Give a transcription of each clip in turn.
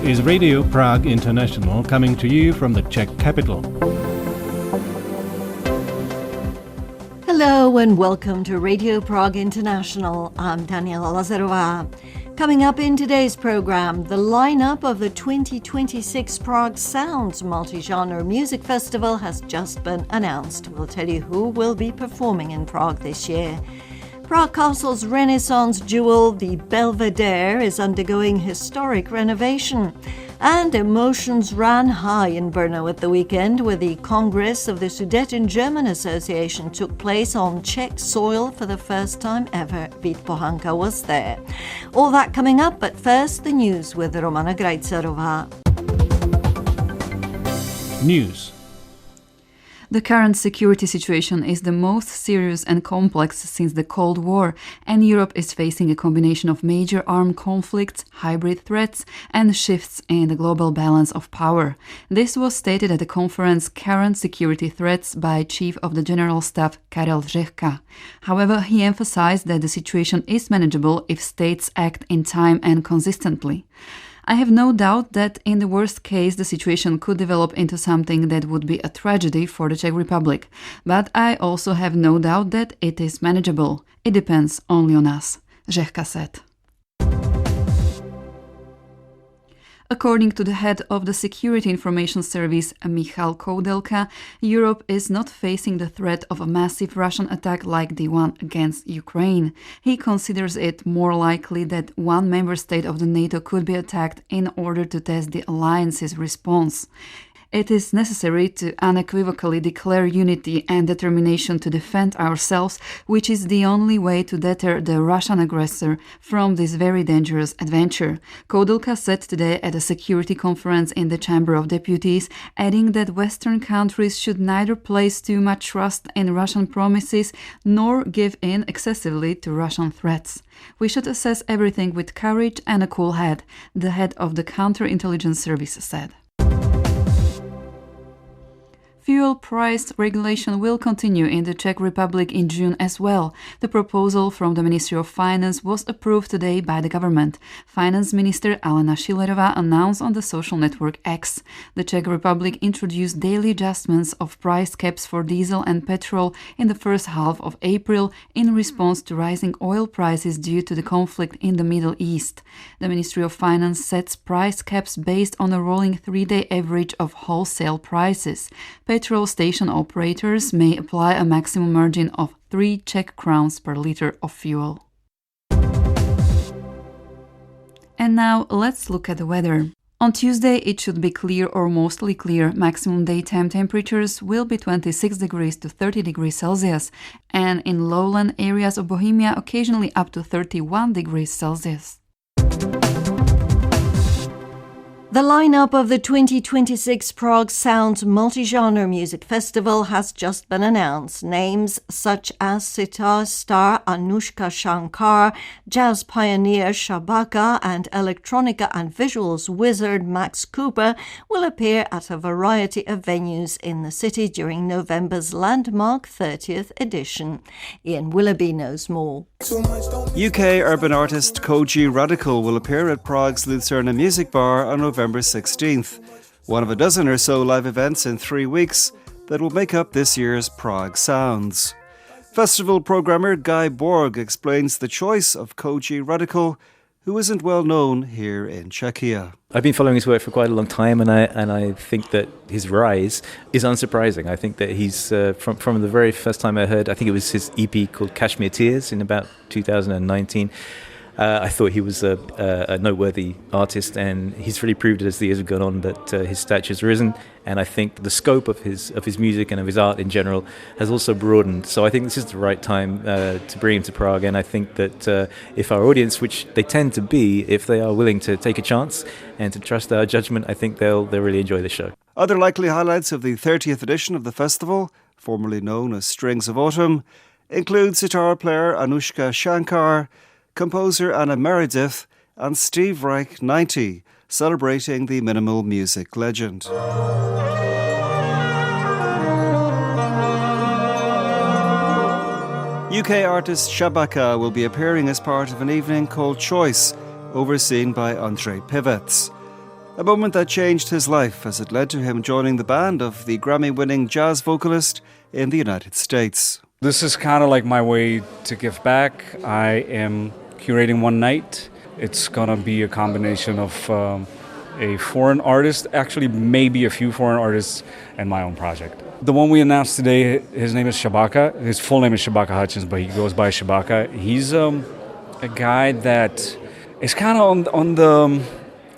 is Radio Prague International, coming to you from the Czech capital. Hello and welcome to Radio Prague International. I'm Daniela Lazarová. Coming up in today's program, the lineup of the 2026 Prague Sounds multi-genre music festival has just been announced. We'll tell you who will be performing in Prague this year. Prague Castle's Renaissance jewel, the Belvedere, is undergoing historic renovation. And emotions ran high in Brno at the weekend, where the Congress of the Sudeten German Association took place on Czech soil for the first time ever. Vít Pohanka was there. All that coming up, but first the news with Romana Grajcerová. News. The current security situation is the most serious and complex since the Cold War, and Europe is facing a combination of major armed conflicts, hybrid threats, and shifts in the global balance of power. This was stated at the conference Current Security Threats by Chief of the General Staff Karel Řehka. However, he emphasized that the situation is manageable if states act in time and consistently. I have no doubt that in the worst case the situation could develop into something that would be a tragedy for the Czech Republic. But I also have no doubt that it is manageable. It depends only on us, Řehka said. According to the head of the Security Information Service, Michal Koudelka, Europe is not facing the threat of a massive Russian attack like the one against Ukraine. He considers it more likely that one member state of the NATO could be attacked in order to test the alliance's response. It is necessary to unequivocally declare unity and determination to defend ourselves, which is the only way to deter the Russian aggressor from this very dangerous adventure, Koudelka said today at a security conference in the Chamber of Deputies, adding that Western countries should neither place too much trust in Russian promises nor give in excessively to Russian threats. We should assess everything with courage and a cool head, the head of the Counterintelligence Service said. Fuel price regulation will continue in the Czech Republic in June as well. The proposal from the Ministry of Finance was approved today by the government. Finance Minister Alena Schillerová announced on the social network X. The Czech Republic introduced daily adjustments of price caps for diesel and petrol in the first half of April in response to rising oil prices due to the conflict in the Middle East. The Ministry of Finance sets price caps based on a rolling 3-day average of wholesale prices. Petrol station operators may apply a maximum margin of 3 Czech crowns per liter of fuel. And now let's look at the weather. On Tuesday it should be clear or mostly clear. Maximum daytime temperatures will be 26 degrees to 30 degrees Celsius, and in lowland areas of Bohemia occasionally up to 31 degrees Celsius. The lineup of the 2026 Prague Sounds multi-genre music festival has just been announced. Names such as sitar star Anushka Shankar, jazz pioneer Shabaka, and electronica and visuals wizard Max Cooper will appear at a variety of venues in the city during November's landmark 30th edition. Ian Willoughby knows more. UK urban artist Koji Radical will appear at Prague's Lucerna Music Bar on November 16th, one of a dozen or so live events in 3 weeks that will make up this year's Prague Sounds. Festival programmer Guy Borg explains the choice of Koji Radical, who isn't well known here in Czechia. I've been following his work for quite a long time, and I think that his rise is unsurprising. I think that he's from the very first time I heard, I think it was his EP called Kashmir Tears in about 2019. I thought he was a noteworthy artist, and he's really proved it as the years have gone on that his stature's risen. And I think the scope of his music and of his art in general has also broadened. So I think this is the right time to bring him to Prague. And I think that if our audience, which they tend to be, if they are willing to take a chance and to trust our judgment, I think they'll really enjoy the show. Other likely highlights of the 30th edition of the festival, formerly known as Strings of Autumn, include sitar player Anushka Shankar, composer Anna Meredith, and Steve Reich 90, celebrating the minimal music legend. UK artist Shabaka will be appearing as part of an evening called Choice, overseen by Andrei Pivets. a moment that changed his life as it led to him joining the band of the Grammy-winning jazz vocalist in the United States. This is kind of like my way to give back. I am curating one night. It's going to be a combination of a foreign artist, actually maybe a few foreign artists, and my own project. The one we announced today, his name is Shabaka. His full name is Shabaka Hutchins, but he goes by Shabaka. He's a guy that is kind of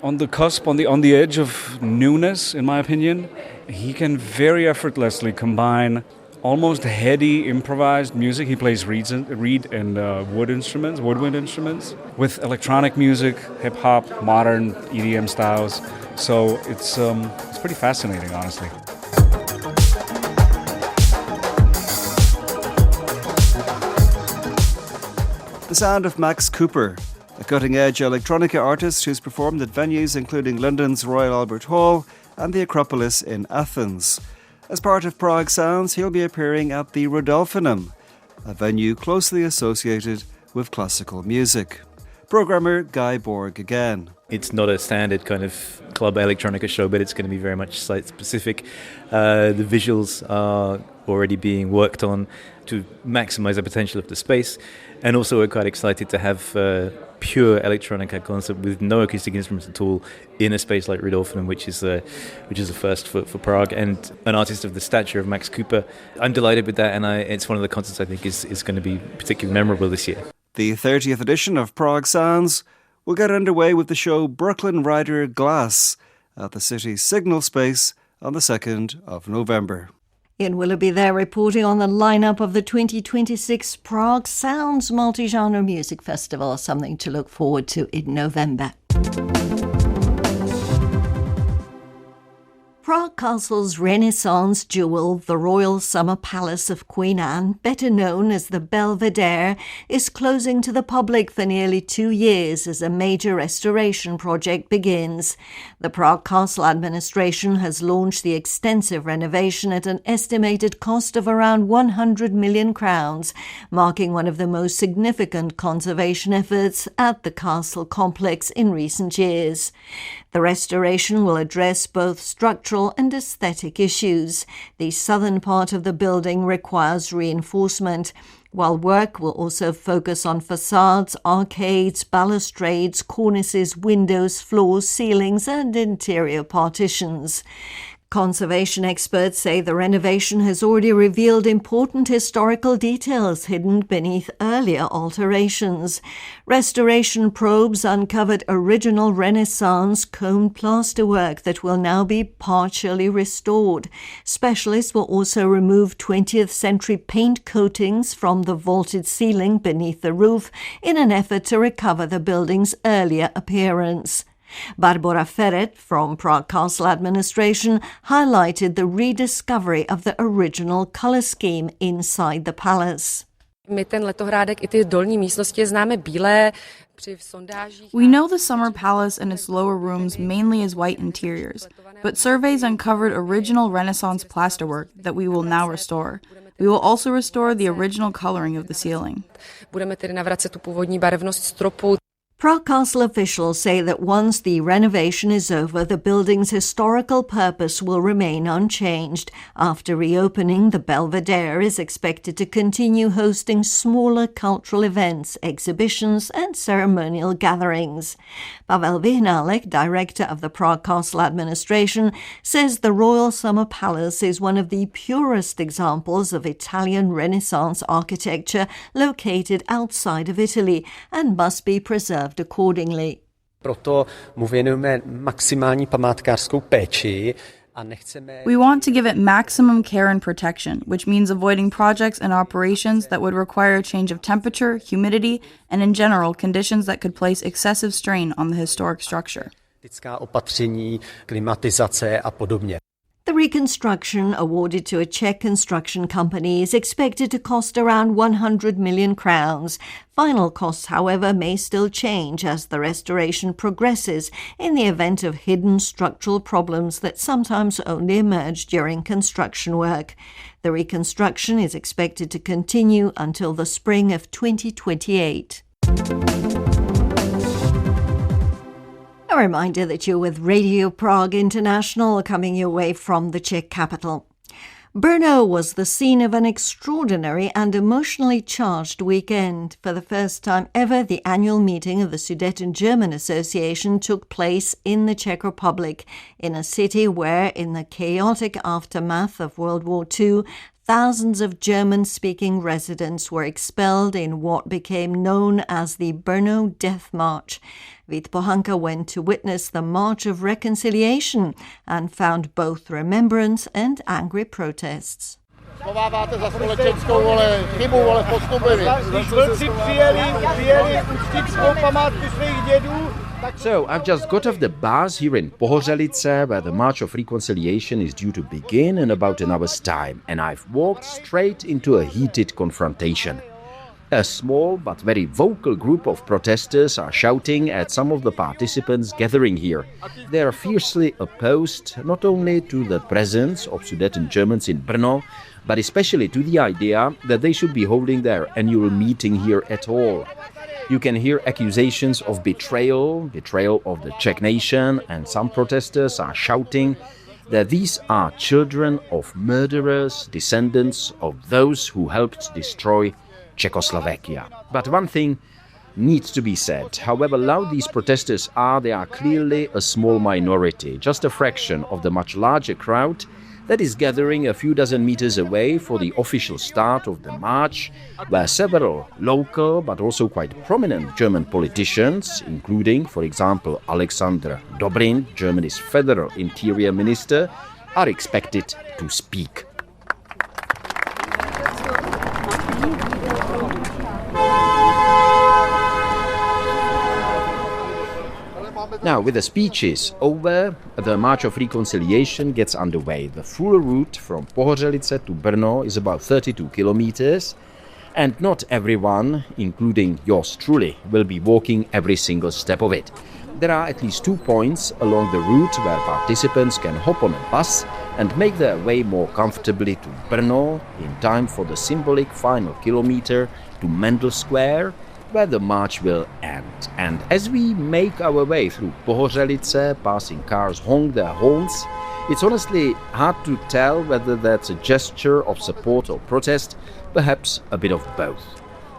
on the cusp, on the edge of newness, in my opinion. He can very effortlessly combine almost heady improvised music. He plays reed and woodwind instruments, with electronic music, hip hop, modern EDM styles. So it's pretty fascinating, honestly. The sound of Max Cooper, a cutting-edge electronica artist who's performed at venues including London's Royal Albert Hall and the Acropolis in Athens. As part of Prague Sounds, he'll be appearing at the Rodolphinum, a venue closely associated with classical music. Programmer Guy Borg again. It's not a standard kind of club electronica show, but it's going to be very much site-specific. The visuals are already being worked on to maximize the potential of the space. And also we're quite excited to have pure electronica concert with no acoustic instruments at all in a space like Rodolphinum, which is a first for Prague, and an artist of the stature of Max Cooper. I'm delighted with that, and it's one of the concerts I think is going to be particularly memorable this year. The 30th edition of Prague Sounds will get underway with the show Brooklyn Rider Glass at the city's Signal Space on the 2nd of November. Ian Willoughby there reporting on the lineup of the 2026 Prague Sounds Multi-Genre Music Festival, something to look forward to in November. Prague Castle's Renaissance jewel, the Royal Summer Palace of Queen Anne, better known as the Belvedere, is closing to the public for nearly 2 years as a major restoration project begins. The Prague Castle administration has launched the extensive renovation at an estimated cost of around 100 million crowns, marking one of the most significant conservation efforts at the castle complex in recent years. The restoration will address both structural and aesthetic issues. The southern part of the building requires reinforcement, while work will also focus on facades, arcades, balustrades, cornices, windows, floors, ceilings, and interior partitions. Conservation experts say the renovation has already revealed important historical details hidden beneath earlier alterations. Restoration probes uncovered original Renaissance combed plasterwork that will now be partially restored. Specialists will also remove 20th century paint coatings from the vaulted ceiling beneath the roof in an effort to recover the building's earlier appearance. Barbara Ferret from Prague Castle Administration highlighted the rediscovery of the original colour scheme inside the palace. My ten letohrádek I ty dolní místnosti známe bílé. We know the summer palace and its lower rooms mainly as white interiors, but surveys uncovered original Renaissance plasterwork that we will now restore. We will also restore the original coloring of the ceiling. Budeme tedy navracet tu původní barevnost stropu. Prague Castle officials say that once the renovation is over, the building's historical purpose will remain unchanged. After reopening, the Belvedere is expected to continue hosting smaller cultural events, exhibitions and ceremonial gatherings. Pavel Vyhnálek, director of the Prague Castle Administration, says the Royal Summer Palace is one of the purest examples of Italian Renaissance architecture located outside of Italy and must be preserved accordingly. Proto mu věnujeme maximální památkářskou péči. We want to give it maximum care and protection, which means avoiding projects and operations that would require a change of temperature, humidity, and in general conditions that could place excessive strain on the historic structure. Opatření, klimatizace a podobně. The reconstruction, awarded to a Czech construction company, is expected to cost around 100 million crowns. Final costs, however, may still change as the restoration progresses in the event of hidden structural problems that sometimes only emerge during construction work. The reconstruction is expected to continue until the spring of 2028. A reminder that you're with Radio Prague International, coming your way from the Czech capital. Brno was the scene of an extraordinary and emotionally charged weekend. For the first time ever, the annual meeting of the Sudeten German Association took place in the Czech Republic, in a city where, in the chaotic aftermath of World War II, thousands of German-speaking residents were expelled in what became known as the Brno Death March. Vít Pohanka went to witness the March of Reconciliation and found both remembrance and angry protests. Schováváte za společenskou chybu, postupili. Vlci přijeli uctít svou památku svých dědů. So, I've just got off the bus here in Pohořelice, where the March of Reconciliation is due to begin in about an hour's time, and I've walked straight into a heated confrontation. A small but very vocal group of protesters are shouting at some of the participants gathering here. They are fiercely opposed not only to the presence of Sudeten Germans in Brno, but especially to the idea that they should be holding their annual meeting here at all. You can hear accusations of betrayal of the Czech nation, and some protesters are shouting that these are children of murderers, descendants of those who helped destroy Czechoslovakia. But one thing needs to be said. However loud these protesters are, they are clearly a small minority, just a fraction of the much larger crowd that is gathering a few dozen meters away for the official start of the march, where several local but also quite prominent German politicians, including, for example, Alexander Dobrindt, Germany's Federal Interior Minister, are expected to speak. Now, with the speeches over, the March of Reconciliation gets underway. The full route from Pohořelice to Brno is about 32 kilometers, and not everyone, including yours truly, will be walking every single step of it. There are at least 2 points along the route where participants can hop on a bus and make their way more comfortably to Brno in time for the symbolic final kilometer to Mendel Square, where the march will end. And as we make our way through Pohořelice, passing cars honk their horns, it's honestly hard to tell whether that's a gesture of support or protest, perhaps a bit of both.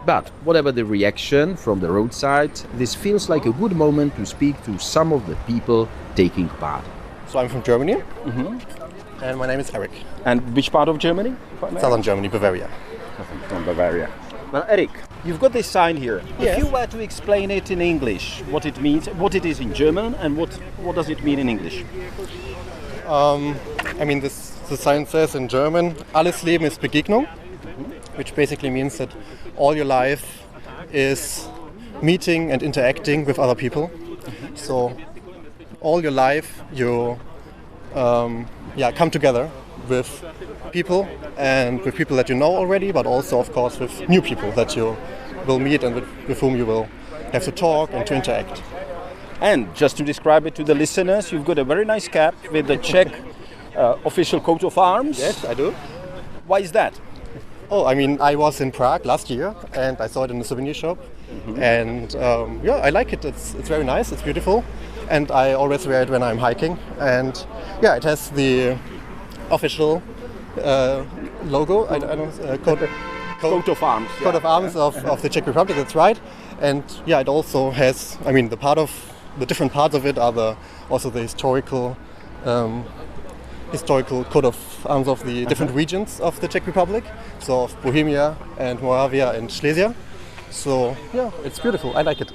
But whatever the reaction from the roadside, this feels like a good moment to speak to some of the people taking part. So I'm from Germany, and my name is Eric. And which part of Germany? Southern Germany, Bavaria. From Bavaria. Well, Eric, you've got this sign here. Yes. If you were to explain it in English, what it means, what it is in German, and what does it mean in English? The sign says in German, alles Leben ist Begegnung, which basically means that all your life is meeting and interacting with other people. So all your life you come together with people, and with people that you know already, but also, of course, with new people that you will meet and with whom you will have to talk and to interact. And just to describe it to the listeners, you've got a very nice cap with the Czech official coat of arms. Yes, I do. Why is that? I was in Prague last year and I saw it in the souvenir shop. And I like it. It's very nice, it's beautiful. And I always wear it when I'm hiking. And it has the official logo, coat of arms. Coat of arms of the Czech Republic, that's right. And it also has, the different parts of it are also the historical coat of arms of the different regions of the Czech Republic, so of Bohemia and Moravia and Silesia. So it's beautiful. I like it.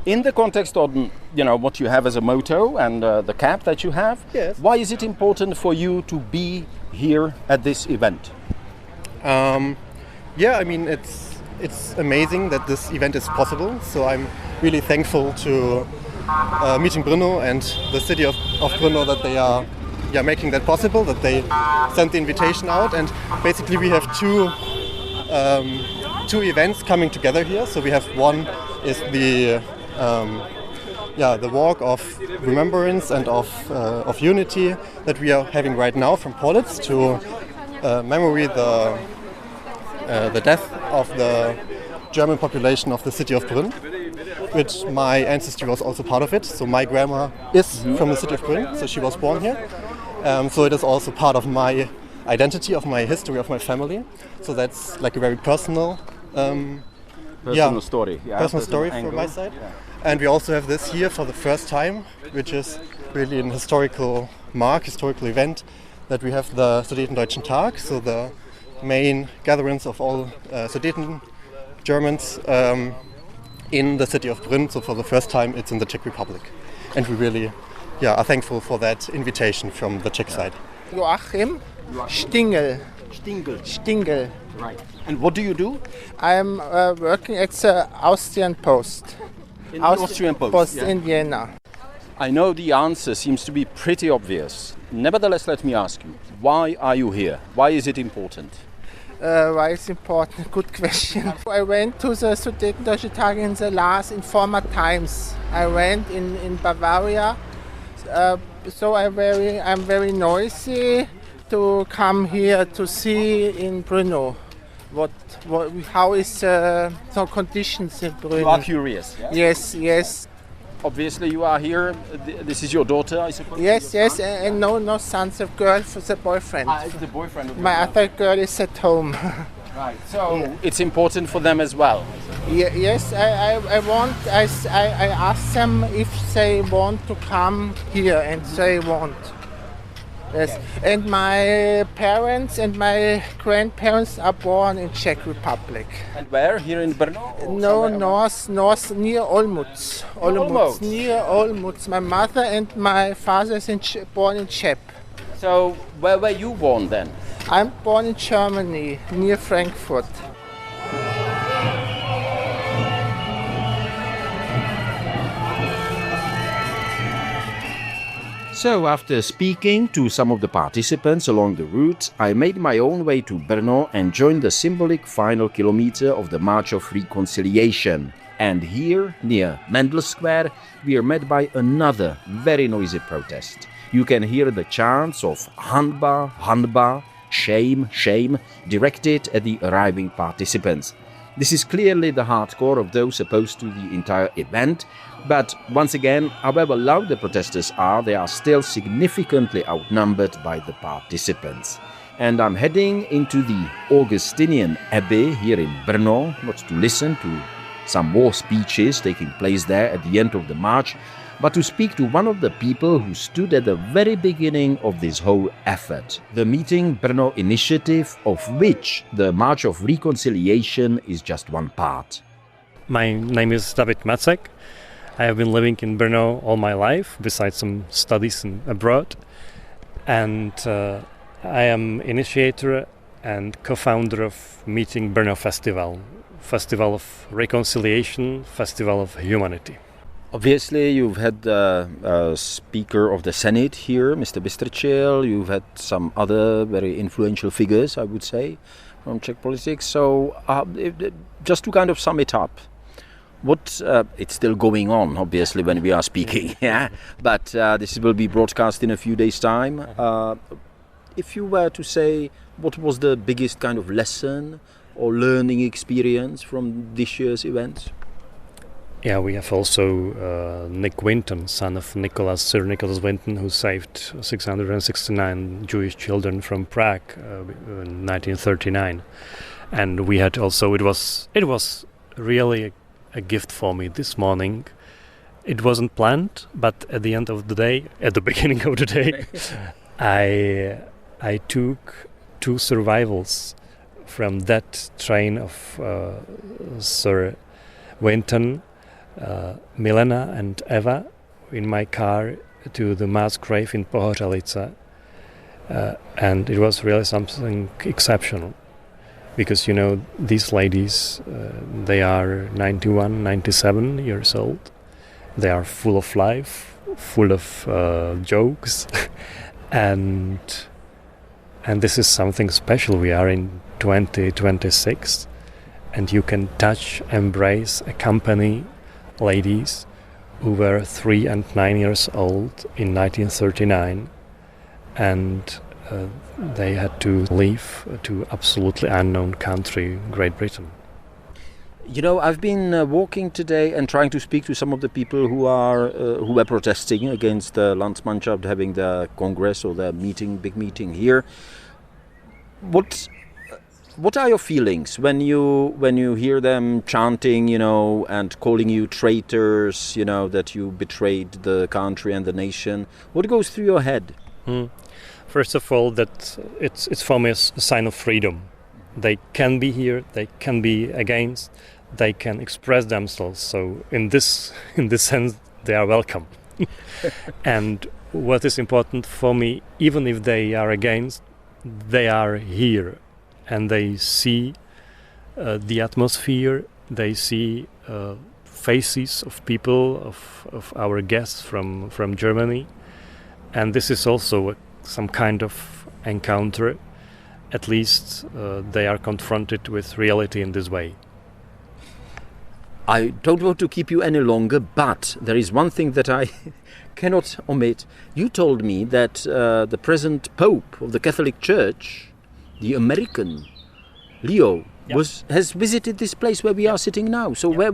In the context of what you have as a motto and the cap that you have, yes. Why is it important for you to be here at this event? It's amazing that this event is possible. So I'm really thankful to meeting Brno and the city of Brno that they are making that possible. That they sent the invitation out, and basically we have two events coming together here. So we have one is the walk of remembrance and of unity that we are having right now from Politz to memory the death of the German population of the city of Brno. which my ancestry was also part of it. So my grandma is from the city of Brno, so she was born here. So it is also part of my identity, of my history, of my family. So that's like a very personal story. Yeah, personal story from my side. Yeah. And we also have this here for the first time, which is really an historical event, that we have the Sudeten Tag, so the main gatherings of all Sudeten Germans in the city of Brno. So for the first time it's in the Czech Republic. And we really are thankful for that invitation from the Czech side. Joachim Stingel. Stingel. Right. And what do you do? I'm working at the Austrian Post. Austrian Post in Vienna. I know the answer seems to be pretty obvious. Nevertheless, let me ask you, why are you here? Why is it important? Why is it important? Good question. I went to the Sudeten Tag in former times. I went in Bavaria, so I'm very noisy to come here to see in Brno. How is the conditions in Brno? You are curious. Yeah? Yes. Obviously, you are here. This is your daughter, I suppose. Yes, and no sons, a girl for the boyfriend. It's the boyfriend of my other girl is at home. Right. So it's important for them as well. Yes, I asked them if they want to come here, and they want. Yes, okay. And my parents and my grandparents are born in Czech Republic. And where? Here in Brno? No, north near Olmütz. Near Olmütz. My mother and my father is born in Czech. So where were you born then? I'm born in Germany, near Frankfurt. So after speaking to some of the participants along the route, I made my own way to Brno and joined the symbolic final kilometer of the March of Reconciliation. And here, near Mendel Square, we are met by another very noisy protest. You can hear the chants of Hanba, Hanba, shame, shame, directed at the arriving participants. This is clearly the hardcore of those opposed to the entire event, but once again, however loud the protesters are, they are still significantly outnumbered by the participants. And I'm heading into the Augustinian Abbey here in Brno, not to listen to some more speeches taking place there at the end of the march, but to speak to one of the people who stood at the very beginning of this whole effort, the Meeting Brno initiative, of which the March of Reconciliation is just one part. My name is David Macek. I have been living in Brno all my life, besides some studies abroad. And I am initiator and co-founder of Meeting Brno Festival, Festival of Reconciliation, Festival of Humanity. Obviously, you've had the Speaker of the Senate here, Mr. Bystrčil. You've had some other very influential figures, I would say, from Czech politics. So just to kind of sum it up, it's still going on, obviously, when we are speaking, yeah. But this will be broadcast in a few days' time. If you were to say, what was the biggest kind of lesson or learning experience from this year's event? Yeah, we have also Nick Winton, son of Sir Nicholas Winton, who saved 669 Jewish children from Prague in 1939. And we had also, it was really a gift for me this morning. It wasn't planned, but at the end of the day, at the beginning of the day, I took 2 survivals from that train of Sir Winton, Milena and Eva, in my car to the mass grave in Pohořelice, and it was really something exceptional, because these ladies, they are 91, 97 years old. They are full of life, full of jokes, and this is something special. We are in 2026, and you can touch, embrace, accompany ladies who were 3 and 9 years old in 1939, and they had to leave to absolutely unknown country, Great Britain. You know, I've been walking today and trying to speak to some of the people who were protesting against the Landsmannschaft having the congress or the big meeting here. What are your feelings when you hear them chanting, and calling you traitors, that you betrayed the country and the nation? What goes through your head? First of all, that it's for me a sign of freedom. They can be here, they can be against, they can express themselves. So in this sense, they are welcome. And what is important for me, even if they are against, they are here, and they see the atmosphere. They see faces of people, of our guests from Germany, and this is also some kind of encounter. At least they are confronted with reality in this way. I don't want to keep you any longer, but there is one thing that I cannot omit. You told me that the present Pope of the Catholic Church, the American Leo, has visited this place where we are sitting now. So where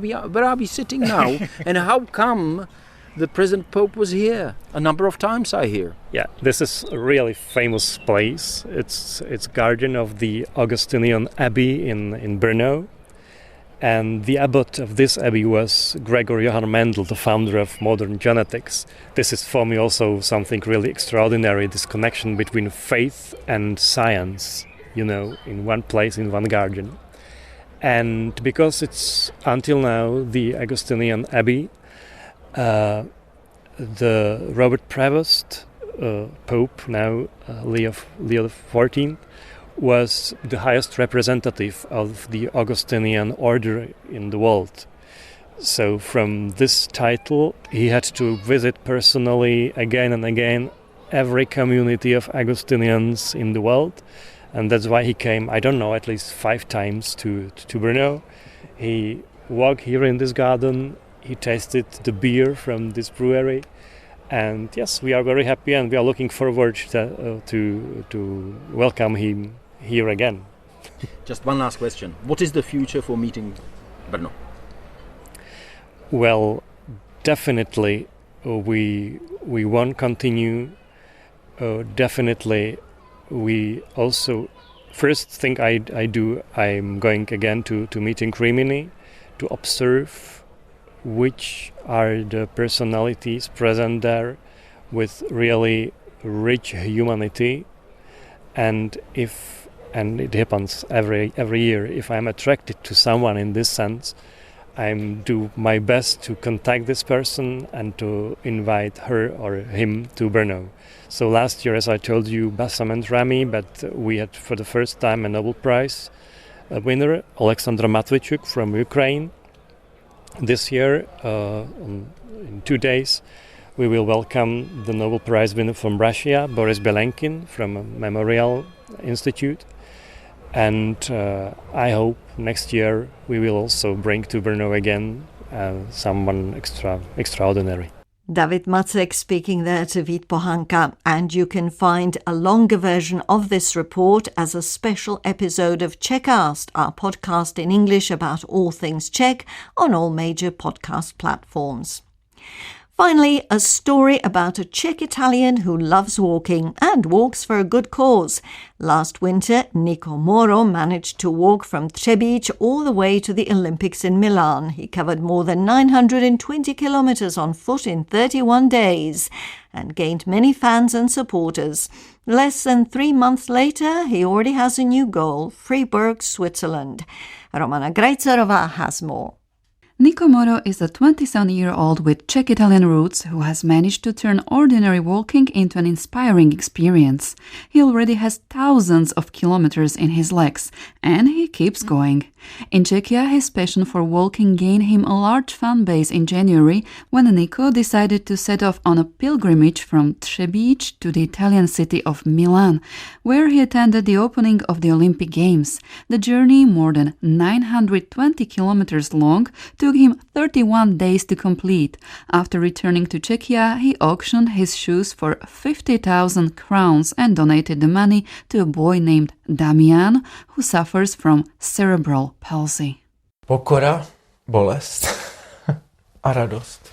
are we sitting now? And how come the present Pope was here a number of times, I hear? Yeah, this is a really famous place. It's guardian of the Augustinian Abbey in Brno. And the abbot of this abbey was Gregor Johann Mendel, the founder of modern genetics. This is for me also something really extraordinary, this connection between faith and science, in one place, in one garden. And because it's until now the Augustinian Abbey, the Robert Prevost, Pope now, Leo XIV, was the highest representative of the Augustinian order in the world. So from this title, he had to visit personally again and again every community of Augustinians in the world. And that's why he came, I don't know, at least 5 times to Brno. He walked here in this garden, he tasted the beer from this brewery. And yes, we are very happy and we are looking forward to welcome him here again. Just one last question. What is the future for meeting Brno? Well, definitely we won't continue. Definitely we also, first thing I do, I'm going again to meeting Rimini to observe which are the personalities present there with really rich humanity. And it happens every year, if I'm attracted to someone in this sense, I do my best to contact this person and to invite her or him to Brno. So last year, as I told you, Bassam and Rami, but we had for the first time a Nobel Prize winner, Alexandra Matvichuk from Ukraine. This year, in 2 days, we will welcome the Nobel Prize winner from Russia, Boris Belenkin from a Memorial Institute. And I hope next year we will also bring to Brno again someone extraordinary. David Macek speaking there to Vít Pohanka, and you can find a longer version of this report as a special episode of Czechcast, our podcast in English about all things Czech on all major podcast platforms. Finally, a story about a Czech Italian who loves walking and walks for a good cause. Last winter, Nico Moro managed to walk from Třebíč all the way to the Olympics in Milan. He covered more than 920 kilometers on foot in 31 days and gained many fans and supporters. Less than 3 months later, he already has a new goal, Freiburg, Switzerland. Romana Grajcerová has more. Nico Moro is a 27-year-old with Czech-Italian roots who has managed to turn ordinary walking into an inspiring experience. He already has thousands of kilometers in his legs, and he keeps going. In Czechia, his passion for walking gained him a large fan base in January when Nico decided to set off on a pilgrimage from Třebíč to the Italian city of Milan, where he attended the opening of the Olympic Games. The journey, more than 920 kilometers long, took him 31 days to complete. After returning to Czechia, he auctioned his shoes for 50,000 crowns and donated the money to a boy named Damian, who suffers from cerebral palsy. Pokora, bolest a radost.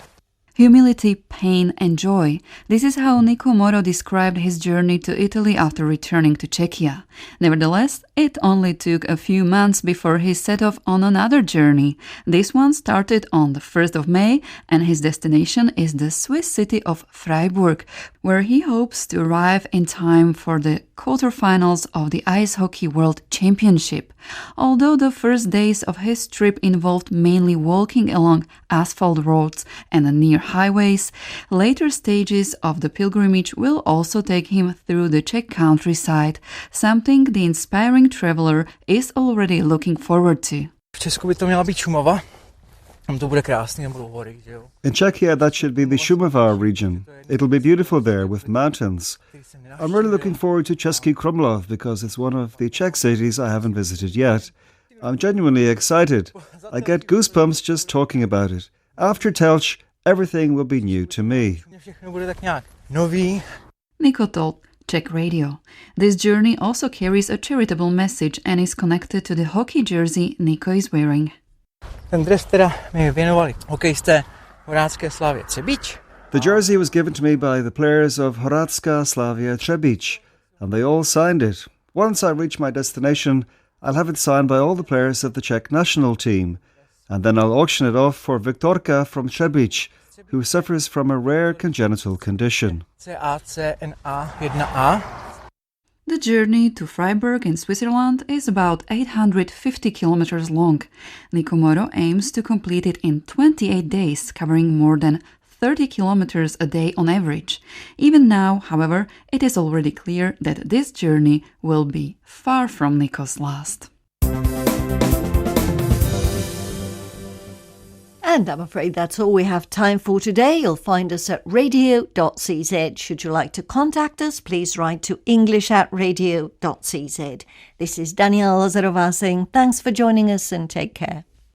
Humility, pain, and joy. This is how Nico Moro described his journey to Italy after returning to Czechia. Nevertheless, it only took a few months before he set off on another journey. This one started on the 1st of May, and his destination is the Swiss city of Freiburg, where he hopes to arrive in time for the quarterfinals of the Ice Hockey World Championship. Although the first days of his trip involved mainly walking along asphalt roads and near highways, later stages of the pilgrimage will also take him through the Czech countryside, something the inspiring traveler is already looking forward to. V Česku by to měla být Šumava. Tam to bude krásný, tam budou hory, že jo. In Czechia, that should be the Šumava region. It'll be beautiful there with mountains. I'm really looking forward to Český Krumlov because it's one of the Czech cities I haven't visited yet. I'm genuinely excited. I get goosebumps just talking about it. After Telch, everything will be new to me. Nico told Czech Radio. This journey also carries a charitable message and is connected to the hockey jersey Nico is wearing. Ten dres teda mi věnovali hokejisté Horácké Slavie Třebíč. The jersey was given to me by the players of Horácká Slavia Třebíč, and they all signed it. Once I reach my destination, I'll have it signed by all the players of the Czech national team, and then I'll auction it off for Viktorka from Třebíč, who suffers from a rare congenital condition. CACNA1A. The journey to Freiburg in Switzerland is about 850 kilometers long. Nico Moro aims to complete it in 28 days, covering more than 30 kilometers a day on average. Even now, however, it is already clear that this journey will be far from Nico's last. And I'm afraid that's all we have time for today. You'll find us at radio.cz. Should you like to contact us, please write to english@radio.cz. This is Daniela Lazarová saying thanks for joining us and take care.